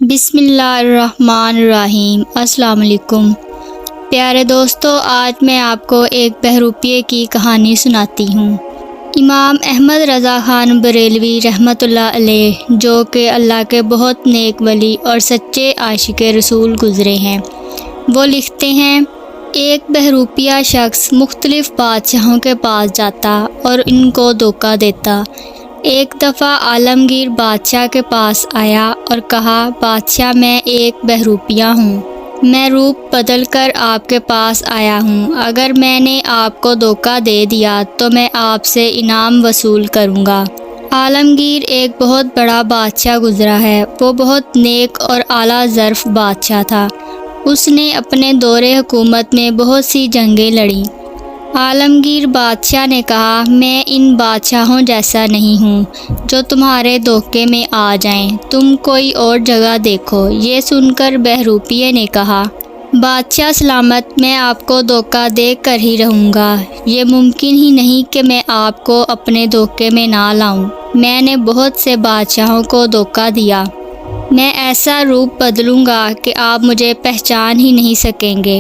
بسم اللہ الرحمن الرحیم۔ السلام علیکم پیارے دوستو، آج میں آپ کو ایک بہروپیے کی کہانی سناتی ہوں۔ امام احمد رضا خان بریلوی رحمۃ اللہ علیہ، جو کہ اللہ کے بہت نیک ولی اور سچے عاشق رسول گزرے ہیں، وہ لکھتے ہیں، ایک بہروپیہ شخص مختلف بادشاہوں کے پاس جاتا اور ان کو دھوکہ دیتا۔ ایک دفعہ عالمگیر بادشاہ کے پاس آیا اور کہا، بادشاہ، میں ایک بہروپیہ ہوں، میں روپ بدل کر آپ کے پاس آیا ہوں۔ اگر میں نے آپ کو دھوکہ دے دیا تو میں آپ سے انعام وصول کروں گا۔ عالمگیر ایک بہت بڑا بادشاہ گزرا ہے۔ وہ بہت نیک اور اعلیٰ ظرف بادشاہ تھا۔ اس نے اپنے دور حکومت میں بہت سی جنگیں لڑیں۔ عالمگیر بادشاہ نے کہا، میں ان بادشاہوں جیسا نہیں ہوں جو تمہارے دھوکے میں آ جائیں، تم کوئی اور جگہ دیکھو۔ یہ سن کر بہروپیے نے کہا، بادشاہ سلامت، میں آپ کو دھوکہ دے کر ہی رہوں گا۔ یہ ممکن ہی نہیں کہ میں آپ کو اپنے دھوکے میں نہ لاؤں۔ میں نے بہت سے بادشاہوں کو دھوکہ دیا۔ میں ایسا روپ بدلوں گا کہ آپ مجھے پہچان ہی نہیں سکیں گے۔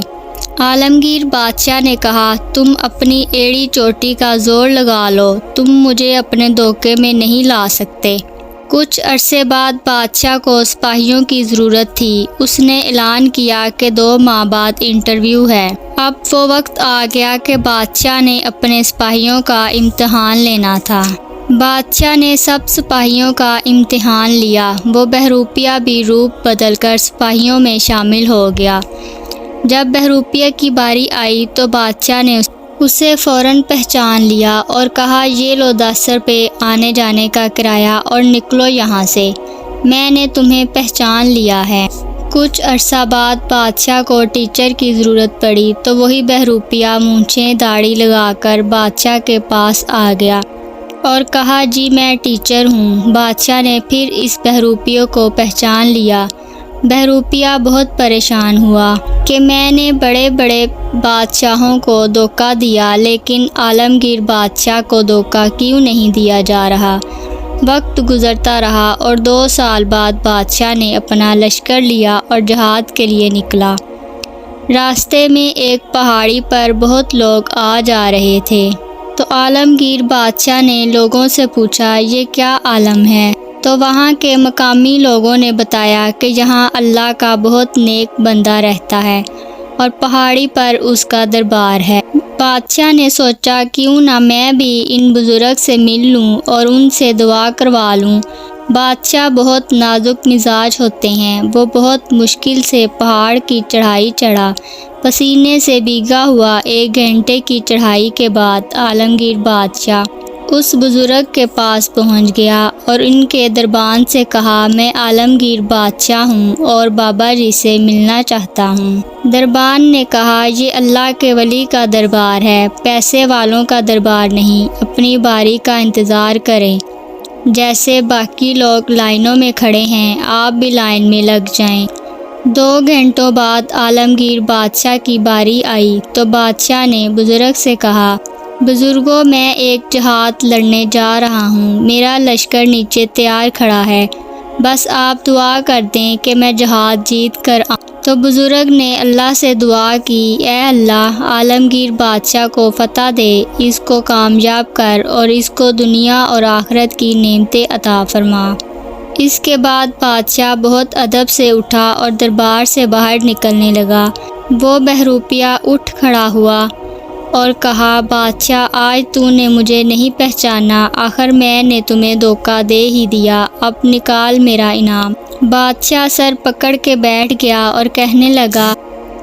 عالمگیر بادشاہ نے کہا، تم اپنی ایڑی چوٹی کا زور لگا لو، تم مجھے اپنے دھوکے میں نہیں لا سکتے۔ کچھ عرصے بعد بادشاہ کو سپاہیوں کی ضرورت تھی۔ اس نے اعلان کیا کہ 2 ماہ بعد انٹرویو ہے۔ اب وہ وقت آ گیا کہ بادشاہ نے اپنے سپاہیوں کا امتحان لینا تھا۔ بادشاہ نے سب سپاہیوں کا امتحان لیا۔ وہ بہروپیہ بھی روپ بدل کر سپاہیوں میں شامل ہو گیا۔ جب بہروپیے کی باری آئی تو بادشاہ نے اسے فوراً پہچان لیا اور کہا، یہ لو 10 روپے آنے جانے کا کرایہ اور نکلو یہاں سے، میں نے تمہیں پہچان لیا ہے۔ کچھ عرصہ بعد بادشاہ کو ٹیچر کی ضرورت پڑی تو وہی بہروپیہ مونچھیں داڑھی لگا کر بادشاہ کے پاس آ گیا اور کہا، جی میں ٹیچر ہوں۔ بادشاہ نے پھر اس بہروپیے کو پہچان لیا۔ بہروپیہ بہت پریشان ہوا کہ میں نے بڑے بڑے بادشاہوں کو دھوکہ دیا، لیکن عالمگیر بادشاہ کو دھوکہ کیوں نہیں دیا جا رہا۔ وقت گزرتا رہا اور 2 سال بعد بادشاہ نے اپنا لشکر لیا اور جہاد کے لیے نکلا۔ راستے میں ایک پہاڑی پر بہت لوگ آ جا رہے تھے، تو عالمگیر بادشاہ نے لوگوں سے پوچھا، یہ کیا عالم ہے؟ تو وہاں کے مقامی لوگوں نے بتایا کہ یہاں اللہ کا بہت نیک بندہ رہتا ہے اور پہاڑی پر اس کا دربار ہے۔ بادشاہ نے سوچا، کیوں نہ میں بھی ان بزرگ سے مل لوں اور ان سے دعا کروا لوں۔ بادشاہ بہت نازک مزاج ہوتے ہیں۔ وہ بہت مشکل سے پہاڑ کی چڑھائی چڑھا۔ پسینے سے بھیگا ہوا 1 گھنٹے کی چڑھائی کے بعد عالمگیر بادشاہ اس بزرگ کے پاس پہنچ گیا اور ان کے دربان سے کہا، میں عالمگیر بادشاہ ہوں اور بابا جی سے ملنا چاہتا ہوں۔ دربان نے کہا، یہ اللہ کے ولی کا دربار ہے، پیسے والوں کا دربار نہیں، اپنی باری کا انتظار کریں۔ جیسے باقی لوگ لائنوں میں کھڑے ہیں، آپ بھی لائن میں لگ جائیں۔ 2 گھنٹوں بعد عالمگیر بادشاہ کی باری آئی تو بادشاہ نے بزرگ سے کہا، بزرگوں، میں ایک جہاد لڑنے جا رہا ہوں، میرا لشکر نیچے تیار کھڑا ہے، بس آپ دعا کر دیں کہ میں جہاد جیت کر آؤں۔ تو بزرگ نے اللہ سے دعا کی، اے اللہ، عالمگیر بادشاہ کو فتح دے، اس کو کامیاب کر اور اس کو دنیا اور آخرت کی نعمتیں عطا فرما۔ اس کے بعد بادشاہ بہت ادب سے اٹھا اور دربار سے باہر نکلنے لگا۔ وہ بہروپیہ اٹھ کھڑا ہوا اور کہا، بادشاہ، آج تو نے مجھے نہیں پہچانا، آخر میں نے تمہیں دھوکہ دے ہی دیا، اب نکال میرا انعام۔ بادشاہ سر پکڑ کے بیٹھ گیا اور کہنے لگا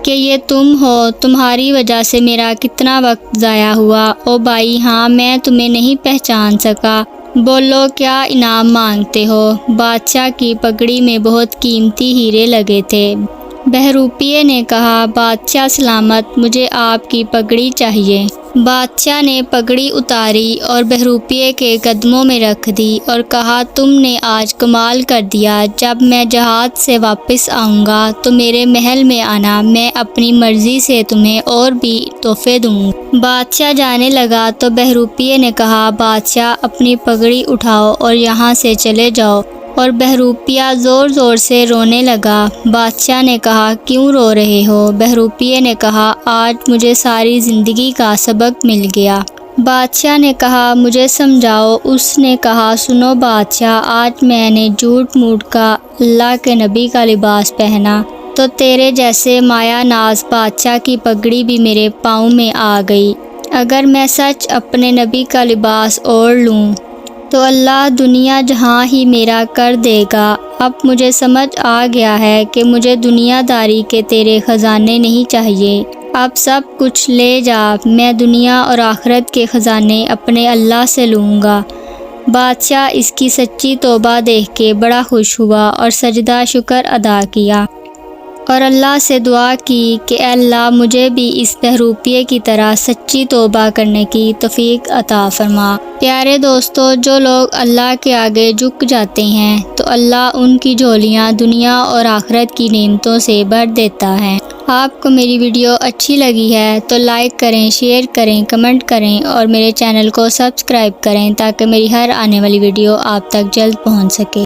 کہ یہ تم ہو، تمہاری وجہ سے میرا کتنا وقت ضائع ہوا۔ او بھائی، ہاں، میں تمہیں نہیں پہچان سکا، بولو کیا انعام مانگتے ہو؟ بادشاہ کی پگڑی میں بہت قیمتی ہیرے لگے تھے۔ بہروپیے نے کہا، بادشاہ سلامت، مجھے آپ کی پگڑی چاہیے۔ بادشاہ نے پگڑی اتاری اور بہروپیے کے قدموں میں رکھ دی اور کہا، تم نے آج کمال کر دیا، جب میں جہاد سے واپس آؤں گا تو میرے محل میں آنا، میں اپنی مرضی سے تمہیں اور بھی تحفے دوں گا۔ بادشاہ جانے لگا تو بہروپیے نے کہا، بادشاہ، اپنی پگڑی اٹھاؤ اور یہاں سے چلے جاؤ اور بہروپیہ زور زور سے رونے لگا۔ بادشاہ نے کہا کیوں رو رہے ہو؟ بہروپیے نے کہا آج مجھے ساری زندگی کا سبق مل گیا۔ بادشاہ نے کہا مجھے سمجھاؤ۔ اس نے کہا سنو بادشاہ، آج میں نے جھوٹ موٹ کا اللہ کے نبی کا لباس پہنا تو تیرے جیسے مایہ ناز بادشاہ کی پگڑی بھی میرے پاؤں میں آ گئی۔ اگر میں سچ اپنے نبی کا لباس اوڑھ لوں تو اللہ دنیا جہاں ہی میرا کر دے گا۔ اب مجھے سمجھ آ گیا ہے کہ مجھے دنیا داری کے تیرے خزانے نہیں چاہیے۔ اب سب کچھ لے جا، میں دنیا اور آخرت کے خزانے اپنے اللہ سے لوں گا۔ بادشاہ اس کی سچی توبہ دیکھ کے بڑا خوش ہوا اور سجدہ شکر ادا کیا اور اللہ سے دعا کی کہ اے اللہ مجھے بھی اس بہروپیے کی طرح سچی توبہ کرنے کی توفیق عطا فرما۔ پیارے دوستو، جو لوگ اللہ کے آگے جھک جاتے ہیں تو اللہ ان کی جھولیاں دنیا اور آخرت کی نعمتوں سے بھر دیتا ہے۔ آپ کو میری ویڈیو اچھی لگی ہے تو لائک کریں، شیئر کریں، کمنٹ کریں اور میرے چینل کو سبسکرائب کریں تاکہ میری ہر آنے والی ویڈیو آپ تک جلد پہنچ سکے۔